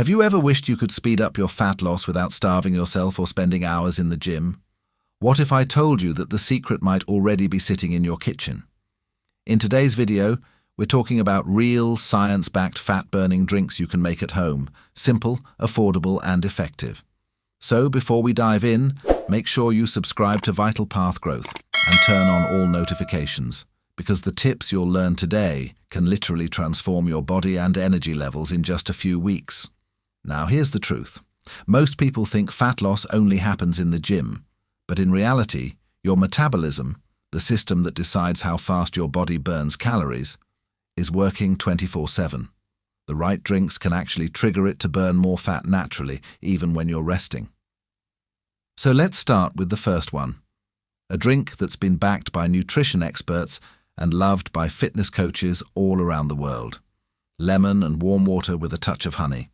Have you ever wished you could speed up your fat loss without starving yourself or spending hours in the gym? What if I told you that the secret might already be sitting in your kitchen? In today's video, we're talking about real, science-backed fat-burning drinks you can make at home, simple, affordable, and effective. So before we dive in, make sure you subscribe to Vital Path Growth and turn on all notifications, because the tips you'll learn today can literally transform your body and energy levels in just a few weeks. Now here's the truth. Most people think fat loss only happens in the gym, but in reality, your metabolism, the system that decides how fast your body burns calories, is working 24/7. The right drinks can actually trigger it to burn more fat naturally, even when you're resting. So let's start with the first one. A drink that's been backed by nutrition experts and loved by fitness coaches all around the world. Lemon and warm water with a touch of honey.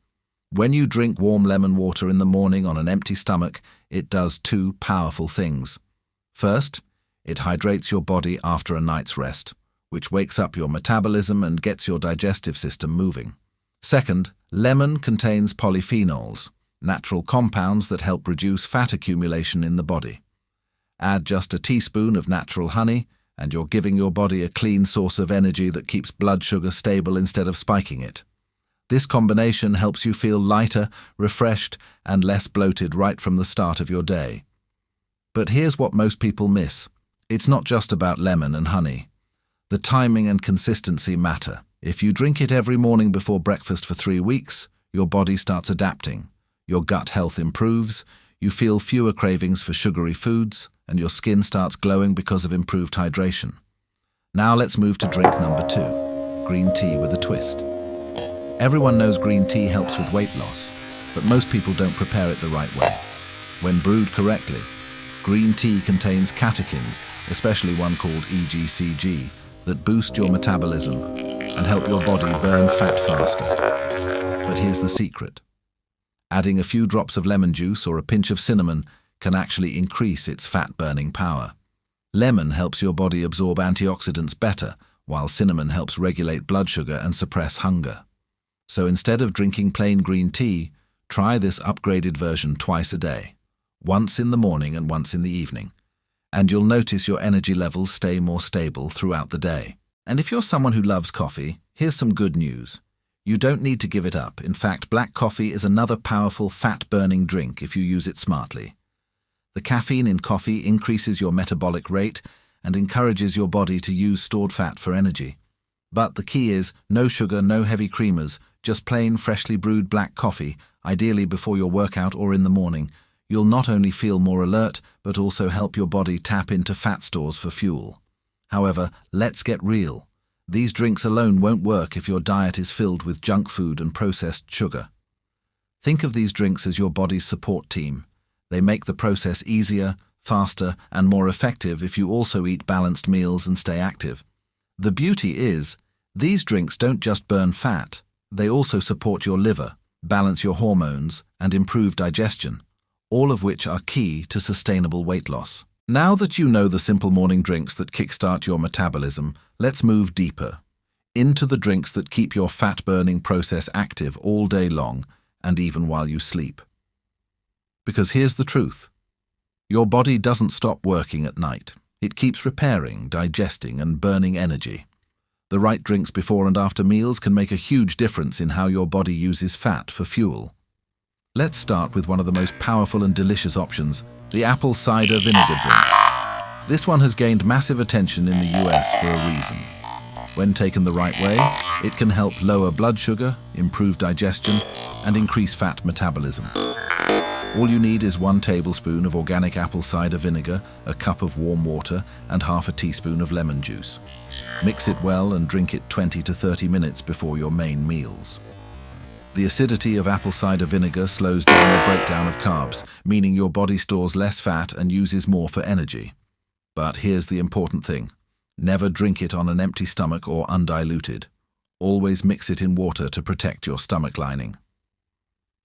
When you drink warm lemon water in the morning on an empty stomach, it does two powerful things. First, it hydrates your body after a night's rest, which wakes up your metabolism and gets your digestive system moving. Second, lemon contains polyphenols, natural compounds that help reduce fat accumulation in the body. Add just a teaspoon of natural honey, and you're giving your body a clean source of energy that keeps blood sugar stable instead of spiking it. This combination helps you feel lighter, refreshed, and less bloated right from the start of your day. But here's what most people miss. It's not just about lemon and honey. The timing and consistency matter. If you drink it every morning before breakfast for 3 weeks, your body starts adapting. Your gut health improves, you feel fewer cravings for sugary foods, and your skin starts glowing because of improved hydration. Now let's move to drink number 2, green tea with a twist. Everyone knows green tea helps with weight loss, but most people don't prepare it the right way. When brewed correctly, green tea contains catechins, especially one called EGCG, that boost your metabolism and help your body burn fat faster. But here's the secret. Adding a few drops of lemon juice or a pinch of cinnamon can actually increase its fat-burning power. Lemon helps your body absorb antioxidants better, while cinnamon helps regulate blood sugar and suppress hunger. So instead of drinking plain green tea, try this upgraded version twice a day, once in the morning and once in the evening, and you'll notice your energy levels stay more stable throughout the day. And if you're someone who loves coffee, here's some good news. You don't need to give it up. In fact, black coffee is another powerful fat-burning drink if you use it smartly. The caffeine in coffee increases your metabolic rate and encourages your body to use stored fat for energy. But the key is no sugar, no heavy creamers, just plain freshly brewed black coffee, ideally before your workout or in the morning. You'll not only feel more alert, but also help your body tap into fat stores for fuel. However, let's get real. These drinks alone won't work if your diet is filled with junk food and processed sugar. Think of these drinks as your body's support team. They make the process easier, faster, and more effective if you also eat balanced meals and stay active. The beauty is, these drinks don't just burn fat, they also support your liver, balance your hormones, and improve digestion, all of which are key to sustainable weight loss. Now that you know the simple morning drinks that kickstart your metabolism, let's move deeper into the drinks that keep your fat-burning process active all day long and even while you sleep. Because here's the truth. Your body doesn't stop working at night. It keeps repairing, digesting, and burning energy. The right drinks before and after meals can make a huge difference in how your body uses fat for fuel. Let's start with one of the most powerful and delicious options, the apple cider vinegar drink. This one has gained massive attention in the US for a reason. When taken the right way, it can help lower blood sugar, improve digestion, and increase fat metabolism. All you need is 1 tablespoon of organic apple cider vinegar, a cup of warm water, and half a teaspoon of lemon juice. Mix it well and drink it 20 to 30 minutes before your main meals. The acidity of apple cider vinegar slows down the breakdown of carbs, meaning your body stores less fat and uses more for energy. But here's the important thing. Never drink it on an empty stomach or undiluted. Always mix it in water to protect your stomach lining.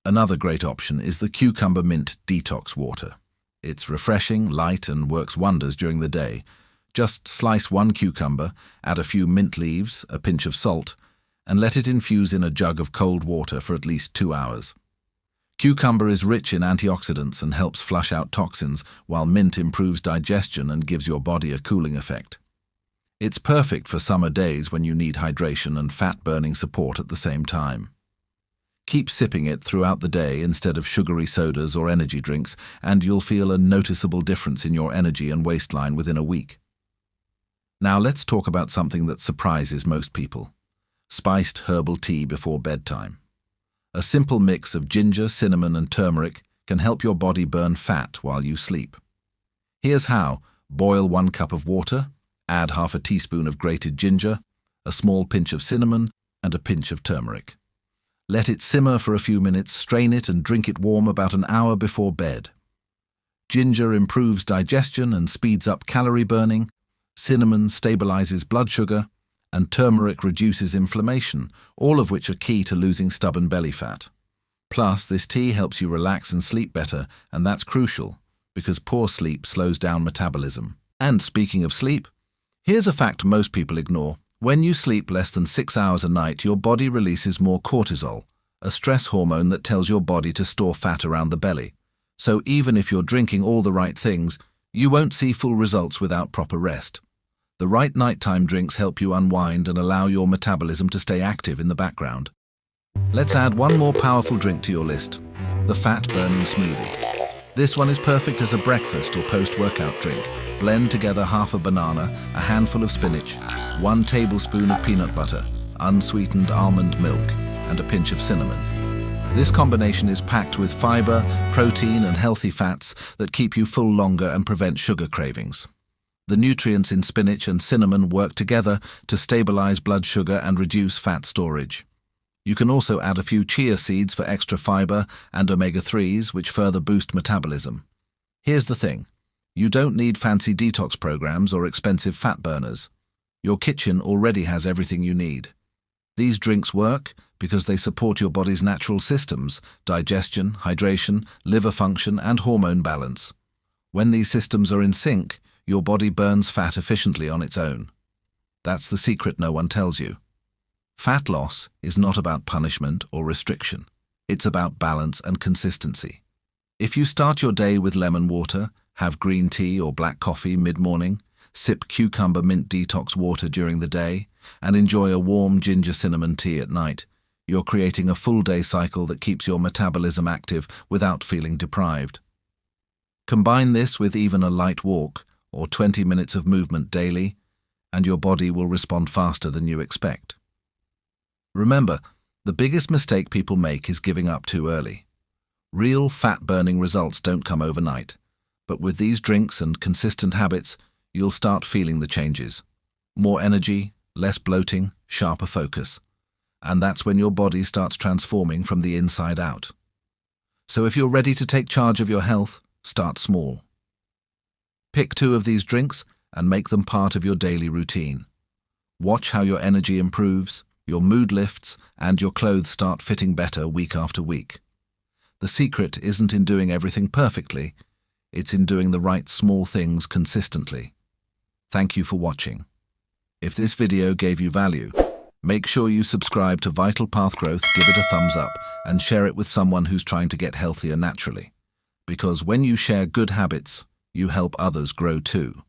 Another great option is the cucumber mint detox water. It's refreshing, light, and works wonders during the day. Just slice 1 cucumber, add a few mint leaves, a pinch of salt, and let it infuse in a jug of cold water for at least 2 hours. Cucumber is rich in antioxidants and helps flush out toxins, while mint improves digestion and gives your body a cooling effect. It's perfect for summer days when you need hydration and fat-burning support at the same time. Keep sipping it throughout the day instead of sugary sodas or energy drinks, and you'll feel a noticeable difference in your energy and waistline within a week. Now let's talk about something that surprises most people: spiced herbal tea before bedtime. A simple mix of ginger, cinnamon, and turmeric can help your body burn fat while you sleep. Here's how. Boil 1 cup of water, add half a teaspoon of grated ginger, a small pinch of cinnamon, and a pinch of turmeric. Let it simmer for a few minutes, strain it, and drink it warm about an hour before bed. Ginger improves digestion and speeds up calorie burning, cinnamon stabilizes blood sugar, and turmeric reduces inflammation, all of which are key to losing stubborn belly fat. Plus, this tea helps you relax and sleep better, and that's crucial, because poor sleep slows down metabolism. And speaking of sleep, here's a fact most people ignore. When you sleep less than 6 hours a night, your body releases more cortisol, a stress hormone that tells your body to store fat around the belly. So even if you're drinking all the right things, you won't see full results without proper rest. The right nighttime drinks help you unwind and allow your metabolism to stay active in the background. Let's add one more powerful drink to your list: the fat-burning smoothie. This one is perfect as a breakfast or post-workout drink. Blend together half a banana, a handful of spinach, 1 tablespoon of peanut butter, unsweetened almond milk, and a pinch of cinnamon. This combination is packed with fiber, protein, and healthy fats that keep you full longer and prevent sugar cravings. The nutrients in spinach and cinnamon work together to stabilize blood sugar and reduce fat storage. You can also add a few chia seeds for extra fiber and omega-3s, which further boost metabolism. Here's the thing: you don't need fancy detox programs or expensive fat burners. Your kitchen already has everything you need. These drinks work because they support your body's natural systems: digestion, hydration, liver function, and hormone balance. When these systems are in sync, your body burns fat efficiently on its own. That's the secret no one tells you. Fat loss is not about punishment or restriction. It's about balance and consistency. If you start your day with lemon water, have green tea or black coffee mid-morning, sip cucumber mint detox water during the day, and enjoy a warm ginger cinnamon tea at night, you're creating a full-day cycle that keeps your metabolism active without feeling deprived. Combine this with even a light walk or 20 minutes of movement daily, and your body will respond faster than you expect. Remember, the biggest mistake people make is giving up too early. Real fat-burning results don't come overnight, but with these drinks and consistent habits, you'll start feeling the changes. More energy, less bloating, sharper focus. And that's when your body starts transforming from the inside out. So if you're ready to take charge of your health, start small. Pick 2 of these drinks and make them part of your daily routine. Watch how your energy improves, your mood lifts, and your clothes start fitting better week after week. The secret isn't in doing everything perfectly, it's in doing the right small things consistently. Thank you for watching. If this video gave you value, make sure you subscribe to Vital Path Growth, give it a thumbs up, and share it with someone who's trying to get healthier naturally. Because when you share good habits, you help others grow too.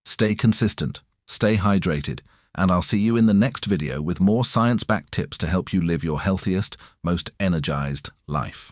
Stay consistent, stay hydrated, and I'll see you in the next video with more science-backed tips to help you live your healthiest, most energized life.